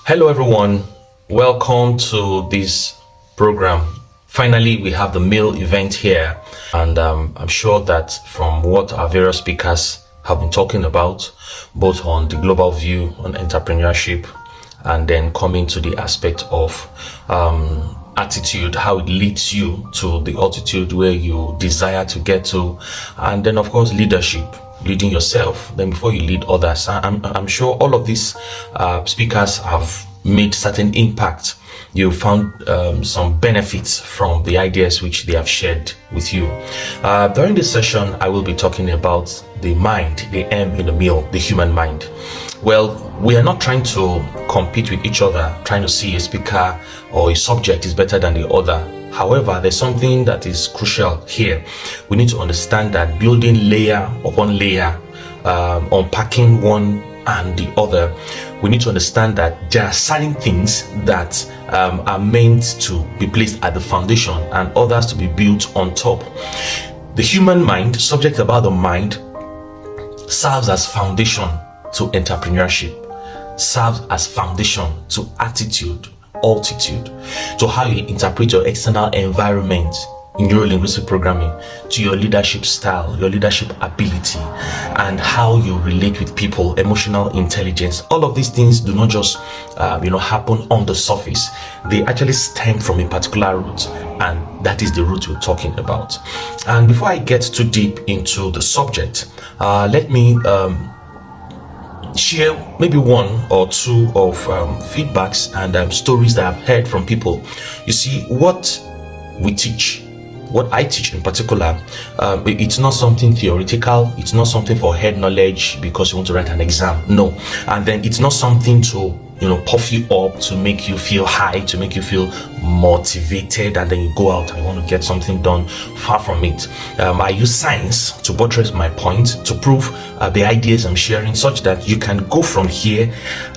Hello, everyone. Welcome to this program. Finally, we have the meal event here, and I'm sure that from what our various speakers have been talking about, both on the global view on entrepreneurship, and then coming to the aspect of attitude, how it leads you to the altitude where you desire to get to, and then, of course, leadership, leading yourself then before you lead others. I'm sure all of these speakers have made certain impact. You found some benefits from the ideas which they have shared with you. During this session, I will be talking about the mind, the M in the meal, the human mind. Well, we are not trying to compete with each other, trying to see a speaker or a subject is better than the other. However, there's something that is crucial here. We need to understand that building layer upon layer, unpacking one and the other, we need to understand that there are certain things that are meant to be placed at the foundation and others to be built on top. The human mind, subject about the mind, serves as foundation to entrepreneurship, serves as foundation to attitude, altitude, to how you interpret your external environment in neuro-linguistic programming, to your leadership style, your leadership ability, and how you relate with people, emotional intelligence. All of these things do not just happen on the surface. They actually stem from a particular root, and that is the root we're talking about. And before I get too deep into the subject, let me share maybe one or two of feedbacks and stories that I've heard from people. You see, what we teach, what I teach in particular, it's not something theoretical. It's not something for head knowledge because you want to write an exam. No. And then it's not something to puff you up, to make you feel high, to make you feel motivated, and then you go out and you want to get something done. Far from it. I use science to buttress my point, to prove the ideas I'm sharing, such that you can go from here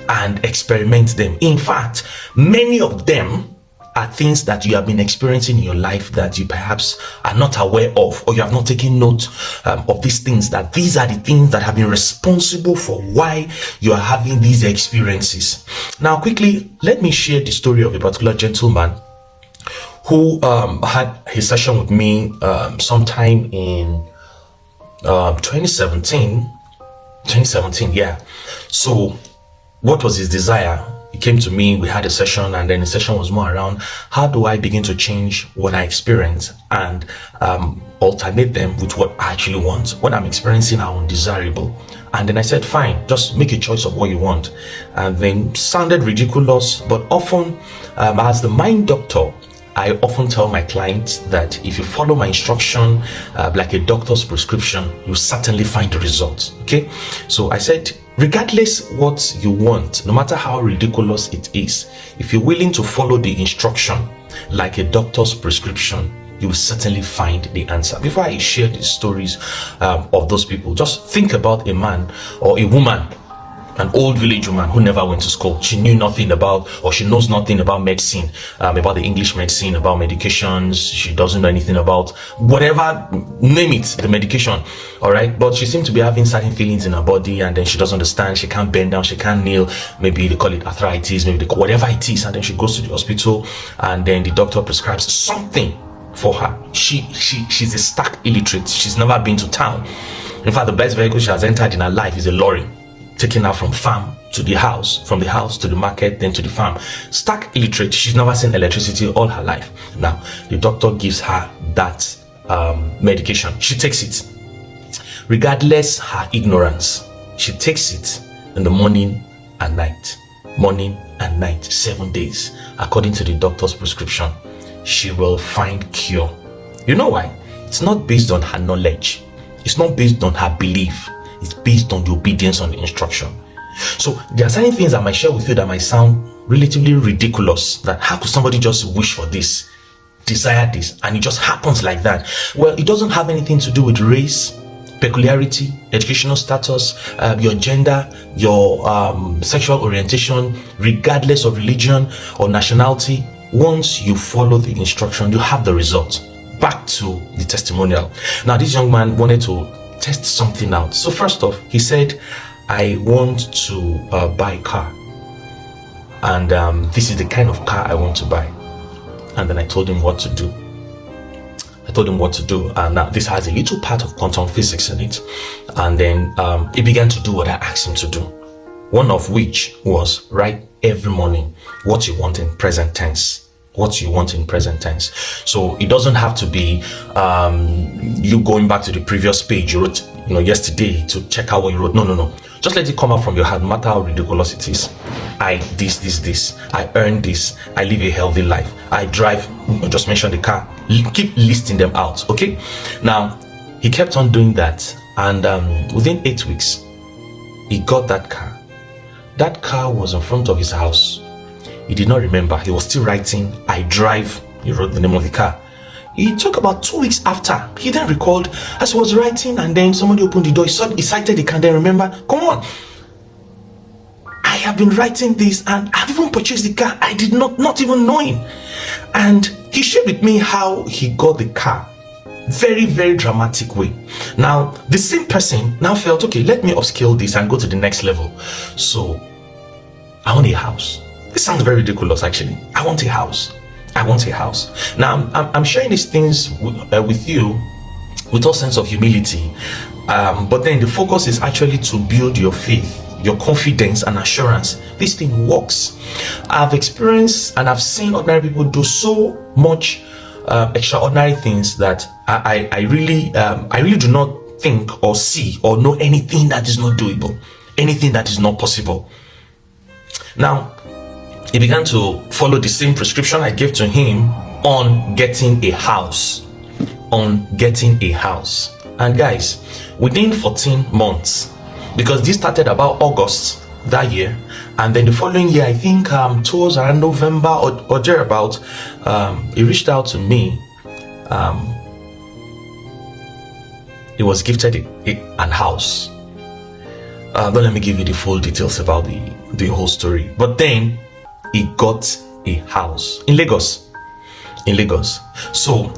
and experiment them. In fact, many of them are things that you have been experiencing in your life that you perhaps are not aware of, or you have not taken note of these things, that these are the things that have been responsible for why you are having these experiences. Now, quickly, let me share the story of a particular gentleman who had his session with me sometime in 2017, yeah. So what was his desire? He came to me, we had a session, and then the session was more around how do I begin to change what I experience and alternate them with what I actually want. What I'm experiencing are undesirable. And then I said, fine, just make a choice of what you want. And then sounded ridiculous, but often as the mind doctor, I often tell my clients that if you follow my instruction like a doctor's prescription, you'll certainly find the results. Okay, so I said, regardless what you want, no matter how ridiculous it is, if you're willing to follow the instruction like a doctor's prescription, you will certainly find the answer. Before I share the stories of those people, just think about a man or a woman, an old village woman who never went to school. She knew nothing about, or she knows nothing about medicine, about the English medicine, about medications. She doesn't know anything about whatever, name it, the medication. All right. But she seems to be having certain feelings in her body, and then she doesn't understand. She can't bend down. She can't kneel. Maybe they call it arthritis, maybe they call whatever it is. And then she goes to the hospital, and then the doctor prescribes something for her. She's a stark illiterate. She's never been to town. In fact, the best vehicle she has entered in her life is a lorry, taking her from farm to the house, from the house to the market, then to the farm. Stark illiterate. She's never seen electricity all her life. Now, the doctor gives her that medication. She takes it. Regardless her ignorance, she takes it in the morning and night. Morning and night, 7 days. According to the doctor's prescription, she will find cure. You know why? It's not based on her knowledge. It's not based on her belief. It's based on the obedience on the instruction. So there are certain things I might share with you that might sound relatively ridiculous. That how could somebody just wish for this, desire this, and it just happens like that? Well, it doesn't have anything to do with race, peculiarity, educational status, your gender, your sexual orientation, regardless of religion or nationality. Once you follow the instruction, you have the result. Back to the testimonial. Now, this young man wanted to test something out. So first off, he said, I want to buy a car. and this is the kind of car I want to buy. And then I told him what to do. And now this has a little part of quantum physics in it. And then he began to do what I asked him to do. One of which was write every morning what you want in present tense. So it doesn't have to be you going back to the previous page you wrote, yesterday to check out what you wrote. No. Just let it come out from your heart, no matter how ridiculous it is. I this. I earn this. I live a healthy life. I drive. Just mention the car. Keep listing them out. Okay. Now he kept on doing that, and within 8 weeks, he got that car. That car was in front of his house. He did not remember. He was still writing, I drive. He wrote the name of the car. It took about 2 weeks after. He then recalled, as he was writing, and then somebody opened the door. He cited the car, then remember, come on. I have been writing this, and I've even purchased the car. I did not even know him. And he shared with me how he got the car. Very, very dramatic way. Now, the same person now felt, okay, let me upscale this and go to the next level. So, I want a house. This sounds very ridiculous, actually. I want a house. Now, I'm sharing these things with you with all sense of humility. But then the focus is actually to build your faith, your confidence and assurance. This thing works. I've experienced and I've seen ordinary people do so much extraordinary things that I really do not think or see or know anything that is not doable, anything that is not possible. Now, he began to follow the same prescription I gave to him on getting a house. And guys, within 14 months, because this started about August that year, and then the following year, I think towards around November or thereabout, he reached out to me. He was gifted an house. Don't let me give you the full details about the whole story. But then he got a house in Lagos. So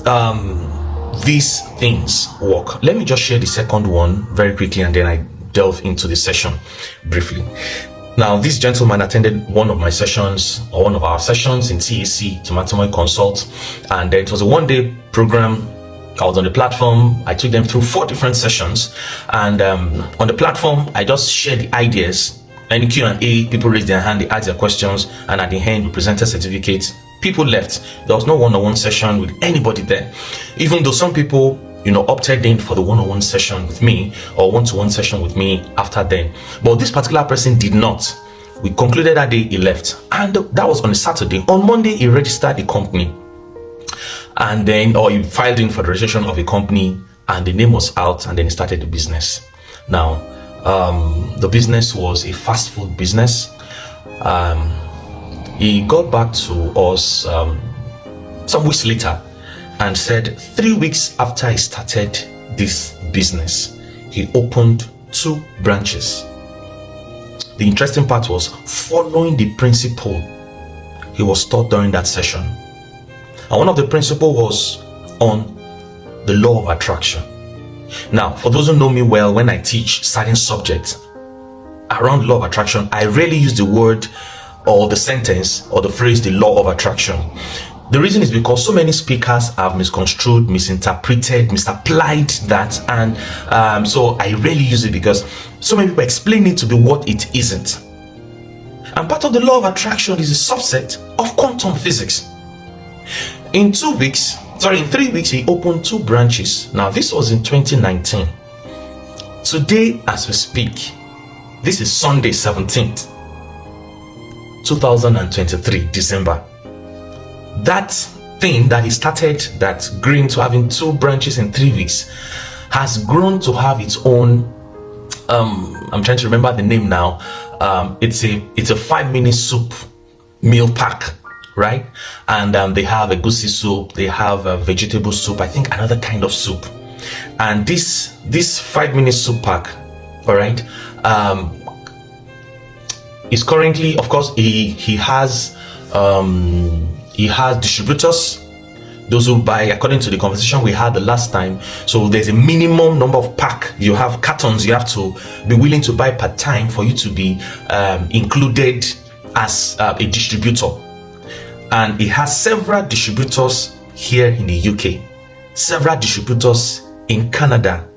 these things work. Let me just share the second one very quickly, and then I delve into the session briefly. Now, this gentleman attended one of our sessions in TAC, Tomato Consult, and it was a one-day program. I was on the platform. I took them through 4 different sessions, and on the platform, I just shared the ideas. Any Q&A, people raised their hand, they asked their questions, and at the end, we presented certificates. People left. There was no one-on-one session with anybody there. Even though some people, opted in for the one-on-one session with me or one-to-one session with me after then. But this particular person did not. We concluded that day, he left. And that was on a Saturday. On Monday, he registered the company. And then, he filed in for the registration of a company, and the name was out, and then he started the business. Now, the business was a fast food business. He got back to us some weeks later and said 3 weeks after he started this business, he opened 2 branches. The interesting part was following the principle he was taught during that session. And one of the principles was on the law of attraction. Now, for those who know me well, when I teach certain subjects around law of attraction, I rarely use the word or the sentence or the phrase, the law of attraction. The reason is because so many speakers have misconstrued, misinterpreted, misapplied that, and so I rarely use it because so many people explain it to be what it isn't. And part of the law of attraction is a subset of quantum physics. In 3 weeks, he opened 2 branches. Now, this was in 2019. Today, as we speak, this is Sunday 17th, 2023, December. That thing that he started, that grew into having 2 branches in 3 weeks, has grown to have its own, I'm trying to remember the name now. It's a 5-minute soup meal pack, right? And they have a goosey soup, they have a vegetable soup, I think another kind of soup. And this 5-minute soup pack, all right, is currently, of course, he has distributors, those who buy according to the conversation we had the last time. So there's a minimum number of pack you have, cartons you have to be willing to buy per time for you to be included as a distributor, and it has several distributors here in the UK, several distributors in Canada,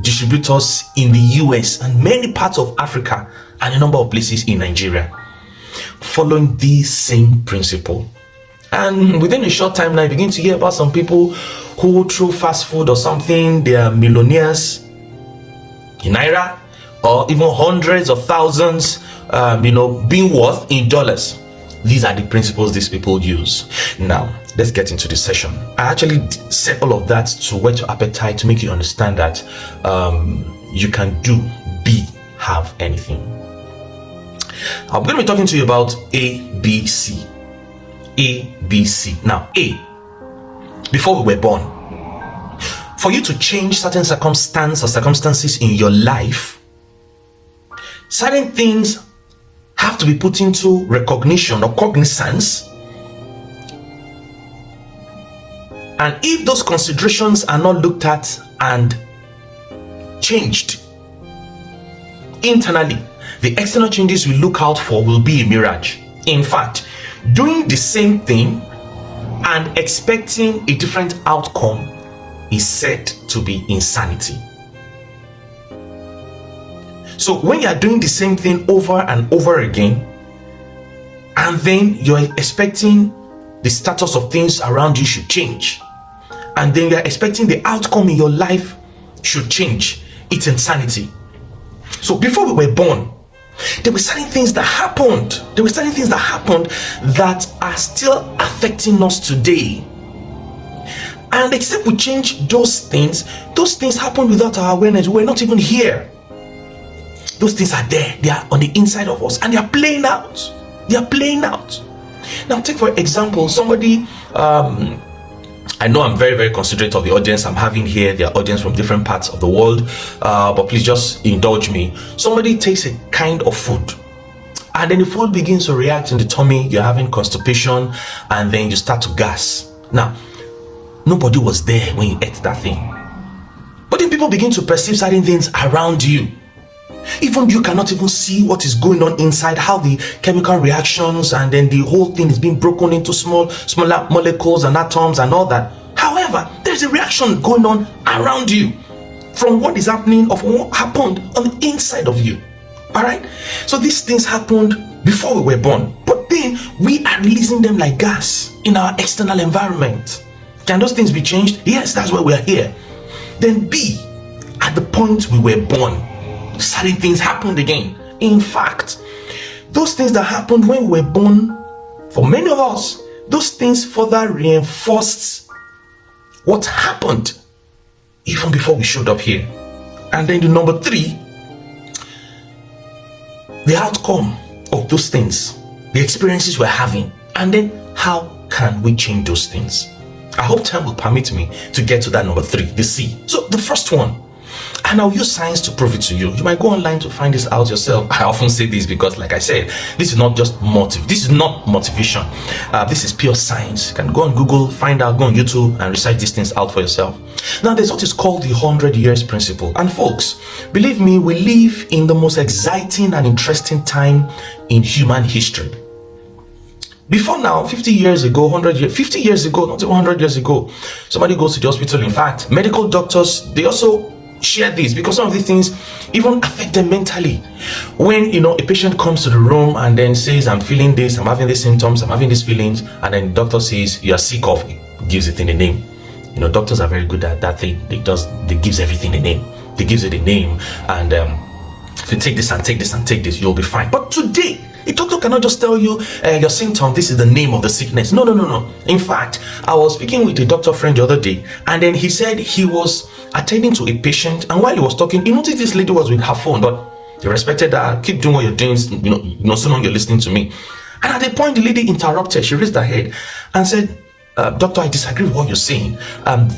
distributors in the US, and many parts of Africa, and a number of places in Nigeria, following this same principle. And within a short time now, I begin to hear about some people who, through fast food or something, they are millionaires in naira, or even hundreds of thousands, being worth in dollars. These are the principles these people use. Now, let's get into the session. I actually said all of that to whet your appetite, to make you understand that you can do, be, have anything. I'm going to be talking to you about ABC. ABC. Now, A, before we were born, for you to change certain circumstances in your life, certain things have to be put into recognition or cognizance. And if those considerations are not looked at and changed internally, the external changes we look out for will be a mirage. In fact, doing the same thing and expecting a different outcome is said to be insanity. So when you are doing the same thing over and over again, and then you're expecting the status of things around you should change, and then you're expecting the outcome in your life should change, it's insanity. So before we were born, there were certain things that happened. That are still affecting us today. And except we change those things happen without our awareness. We're not even here. Those things are there. They are on the inside of us, and they are playing out. Now, take for example, somebody, I know I'm very, very considerate of the audience I'm having here. They are audience from different parts of the world, but please just indulge me. Somebody takes a kind of food, and then the food begins to react in the tummy. You're having constipation, and then you start to gas. Now, nobody was there when you ate that thing, but then people begin to perceive certain things around you. Even you cannot even see what is going on inside, how the chemical reactions, and then the whole thing is being broken into smaller molecules and atoms and all that. However, there's a reaction going on around you from what is happening, of what happened on the inside of you. All right? So these things happened before we were born, but then we are releasing them like gas in our external environment. Can those things be changed? Yes, that's why we are here. Then B, at the point we were born, certain things happened again. In fact, those things that happened when we were born, for many of us, those things further reinforced what happened even before we showed up here. And then the number 3, the outcome of those things, the experiences we're having, and then how can we change those things? I hope time will permit me to get to that number 3, the C. So the first one, and I'll use science to prove it to you. You might go online to find this out yourself. I often say this because, like I said, this is not just this is not motivation. This is pure science. You can go on Google, find out, go on YouTube, and recite these things out for yourself. Now, there's what is called the 100 years principle. And folks, believe me, we live in the most exciting and interesting time in human history. Before now, 50 years ago, 50 years ago, not 100 years ago, somebody goes to the hospital. In fact, medical doctors, they also share this because some of these things even affect them mentally. When a patient comes to the room and then says, I'm feeling this, I'm having these symptoms, I'm having these feelings, and then the doctor says you are sick of, gives it in a name. Doctors are very good at that thing. They gives everything a name. They gives it a name, and if you take this and take this and take this, you'll be fine. But today, a doctor cannot just tell you your symptom, this is the name of the sickness. No. In fact, I was speaking with a doctor friend the other day, and then he said he was attending to a patient, and while he was talking, he noticed this lady was with her phone, but he respected her. Keep doing what you're doing, so long you're listening to me. And at a point, the lady interrupted. She raised her head and said, doctor, I disagree with what you're saying.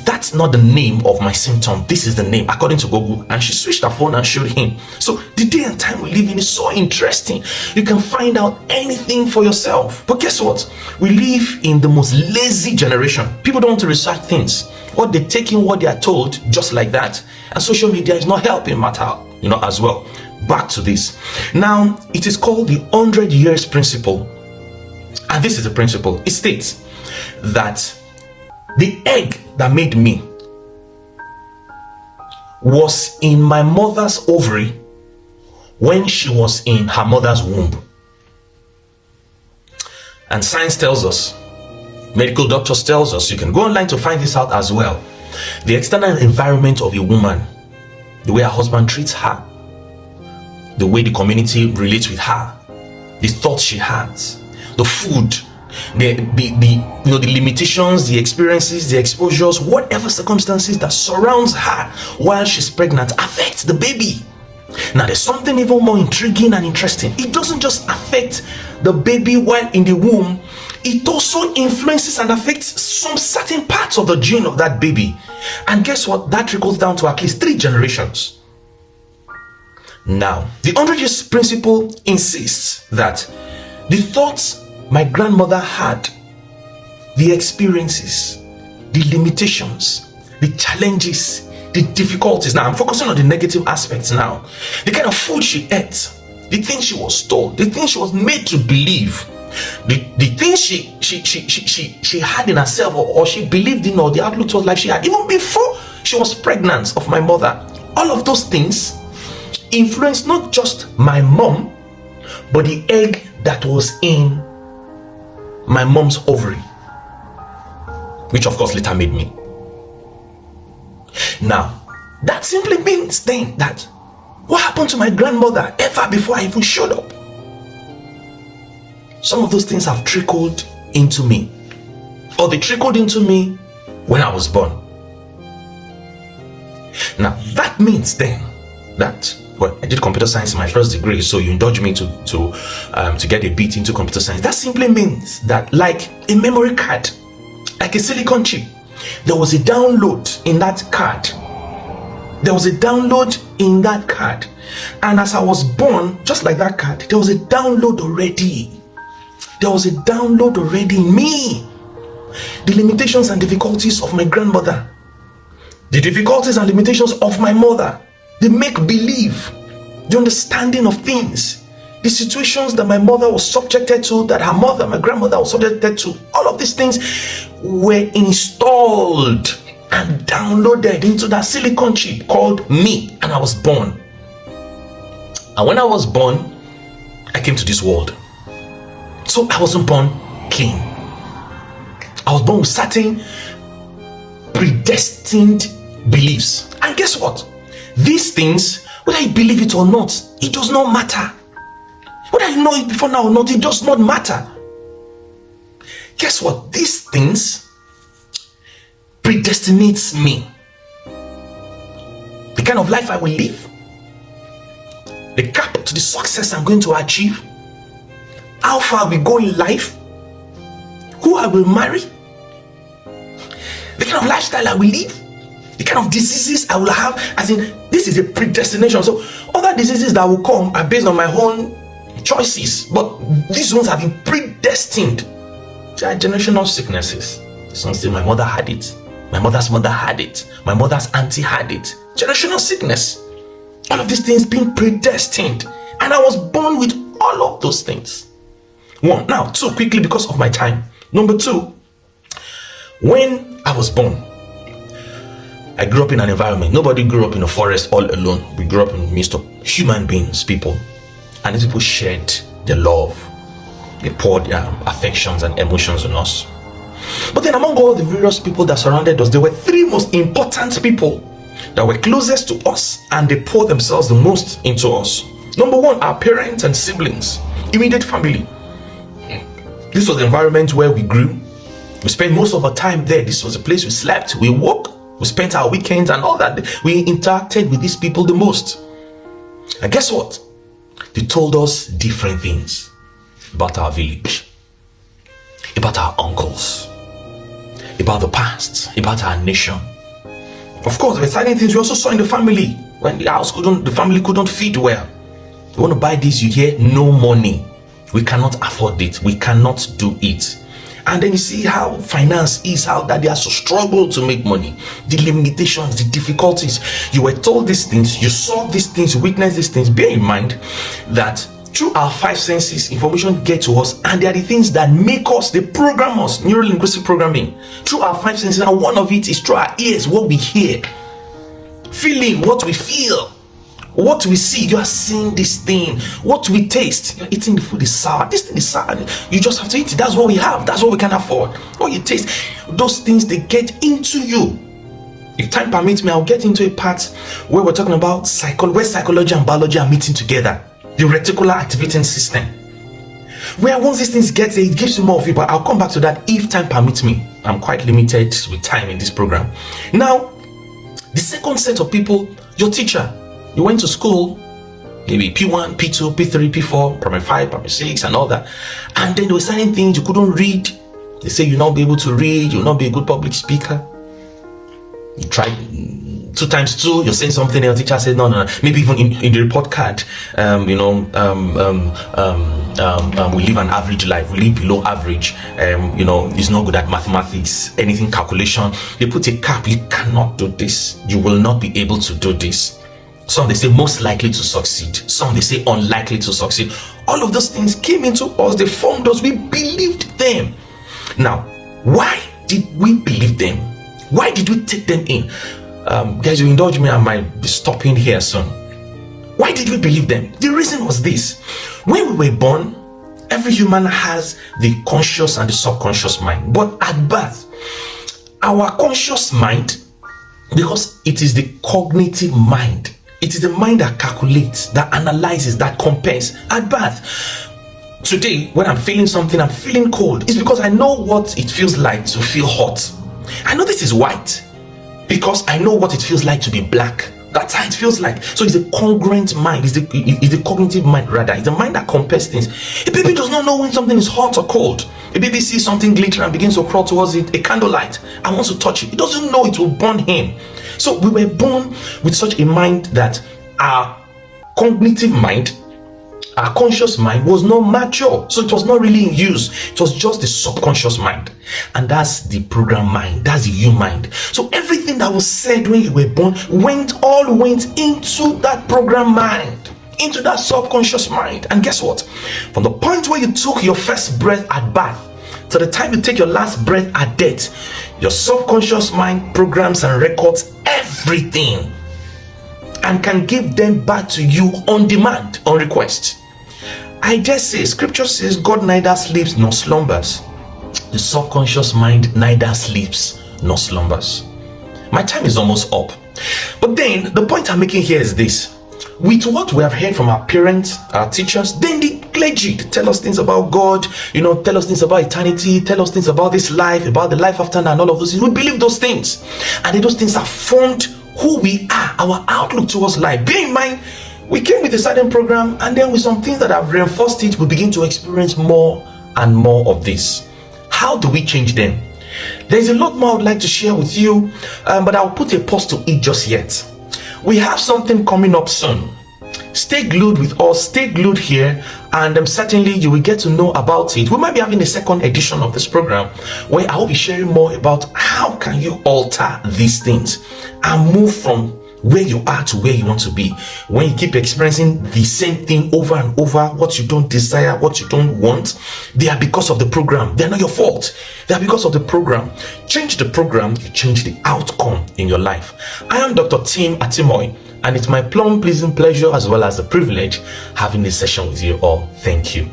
That's not the name of my symptom. This is the name according to Google. And she switched her phone and showed him. So the day and time we live in is so interesting. You can find out anything for yourself. But guess what? We live in the most lazy generation. People don't want to research things. What they take in what they are told just like that. And social media is not helping matter, as well. Back to this. Now, it is called the 100 years principle. And this is the principle. It states that the egg that made me was in my mother's ovary when she was in her mother's womb. And science tells us, medical doctors tells us, you can go online to find this out as well. The external environment of a woman, the way her husband treats her, the way the community relates with her, the thoughts she has, the food, the limitations, the experiences, the exposures, whatever circumstances that surrounds her while she's pregnant affects the baby. Now there's something even more intriguing and interesting. It doesn't just affect the baby while in the womb, it also influences and affects some certain parts of the gene of that baby. And guess what? That trickles down to at least 3 generations. Now, the 100 years principle insists that the thoughts my grandmother had, the experiences, the limitations, the challenges, the difficulties. Now I'm focusing on the negative aspects now. The kind of food she ate, the things she was told, the things she was made to believe, the things she had in herself, or she believed in, or the outlook towards life she had even before she was pregnant of my mother. All of those things influenced not just my mom, but the egg that was in my mom's ovary, which of course later made me. Now, that simply means then that what happened to my grandmother ever before I even showed up? Some of those things have trickled into me, or they trickled into me when I was born. Now, that means then that, well, I did computer science in my first degree, so you indulge me to get a bit into computer science. That simply means that, like a memory card, like a silicon chip, there was a download in that card. There was a download in that card. And as I was born, just like that card, there was a download already. There was a download already in me. The limitations and difficulties of my grandmother, the difficulties and limitations of my mother, the make-believe, the understanding of things, the situations that my mother was subjected to, that her mother, my grandmother, was subjected to, all of these things were installed and downloaded into that silicon chip called me, and I was born. And when I was born, I came to this world. So I wasn't born clean. I was born with certain predestined beliefs. And guess what? These things, whether you believe it or not, it does not matter. Whether you know it before now or not, it does not matter. Guess what? These things predestinates me. The kind of life I will live, the gap to the success I'm going to achieve, how far we go in life, who I will marry, the kind of lifestyle I will live, the kind of diseases I will have. As in, this is a predestination. So other diseases that will come are based on my own choices, but these ones have been predestined. They are generational sicknesses. Some say my mother had it, my mother's mother had it, my mother's auntie had it. Generational sickness. All of these things being predestined, and I was born with all of those things. 1. Now, 2, quickly because of my time. Number 2, when I was born, I grew up in an environment. Nobody grew up in a forest all alone. We grew up in the midst of human beings, people. And these people shared their love. They poured their affections and emotions on us. But then among all the various people that surrounded us, there were 3 most important people that were closest to us, and they poured themselves the most into us. Number 1, our parents and siblings, immediate family. This was the environment where we grew. We spent most of our time there. This was the place we slept, we woke, we spent our weekends and all that. We interacted with these people the most. And guess what? They told us different things about our village, about our uncles, about the past, about our nation. Of course, there were certain things we also saw in the family. When the family couldn't feed well. You want to buy this, you hear no money. We cannot afford it. We cannot do it. And then you see how finance is, how that they are so struggle to make money. The limitations, the difficulties. You were told these things, you saw these things, you witnessed these things. Bear in mind that through our five senses, information gets to us, and they are the things that make us, they program us, neuro-linguistic programming. Through our five senses, and one of it is through our ears, what we hear, feeling, what we feel, what we see. You are seeing this thing. What we taste, you're eating the food is sour. This thing is sour. You just have to eat it. That's what we have. That's what we can afford. What you taste, those things, they get into you. If time permits me, I'll get into a part where we're talking about where psychology and biology are meeting together. The reticular activating system. Where once these things get there, it gives you more of it, but I'll come back to that if time permits me. I'm quite limited with time in this program. Now, the second set of people, your teacher. You went to school, maybe P1, P2, P3, P4, primary 5, primary 6, and all that. And then there were certain things you couldn't read. They say you'll not be able to read, you'll not be a good public speaker. You tried 2 times 2, you're saying something else. Teacher said, no. Maybe even in the report card, we live an average life, we live below average, it's not good at mathematics, anything calculation. They put a cap, you cannot do this, you will not be able to do this. Some they say most likely to succeed, some they say unlikely to succeed. All of those things came into us, they formed us, we believed them. Now, why did we believe them? Why did we take them in? Guys, you indulge me, I might be stopping here soon. Why did we believe them? The reason was this. When we were born, every human has the conscious and the subconscious mind. But at birth, our conscious mind, because it is the cognitive mind, it is the mind that calculates, that analyzes, that compares at birth. Today, when I'm feeling something, I'm feeling cold, it's because I know what it feels like to feel hot. I know this is white because I know what it feels like to be black. That's how it feels like. So it's a congruent mind, it's the cognitive mind rather. It's the mind that compares things. A baby does not know when something is hot or cold. A baby sees something glitter and begins to crawl towards it, a candlelight, and wants to touch it. It doesn't know it will burn him. So we were born with such a mind that our cognitive mind, our conscious mind was not mature. So it was not really in use. It was just the subconscious mind. And that's the program mind. That's the you mind. So everything that was said when you were born went into that program mind, into that subconscious mind. And guess what? From the point where you took your first breath at birth to the time you take your last breath at death, your subconscious mind programs and records everything and can give them back to you on demand, on request. I just say, scripture says God neither sleeps nor slumbers. The subconscious mind neither sleeps nor slumbers. My time is almost up. But then the point I'm making here is this. With what we have heard from our parents, our teachers, then the clergy tell us things about God, tell us things about eternity, tell us things about this life, about the life after and all of those things. We believe those things. And then those things have formed who we are, our outlook towards life. Bear in mind, we came with a certain program, and then with some things that have reinforced it, we begin to experience more and more of this. How do we change them? There's a lot more I would like to share with you, but I'll put a pause to it just yet. We have something coming up soon. Stay glued with us, stay glued here, and certainly you will get to know about it. We might be having a second edition of this program where I will be sharing more about how can you alter these things and move from where you are to where you want to be. When you keep experiencing the same thing over and over, what you don't desire, what you don't want, they are because of the program. They're not your fault. They are because of the program. Change the program, you change the outcome in your life. I am Dr. Tim Atimoy, and it's my pleasing pleasure as well as the privilege having this session with you all. Thank you.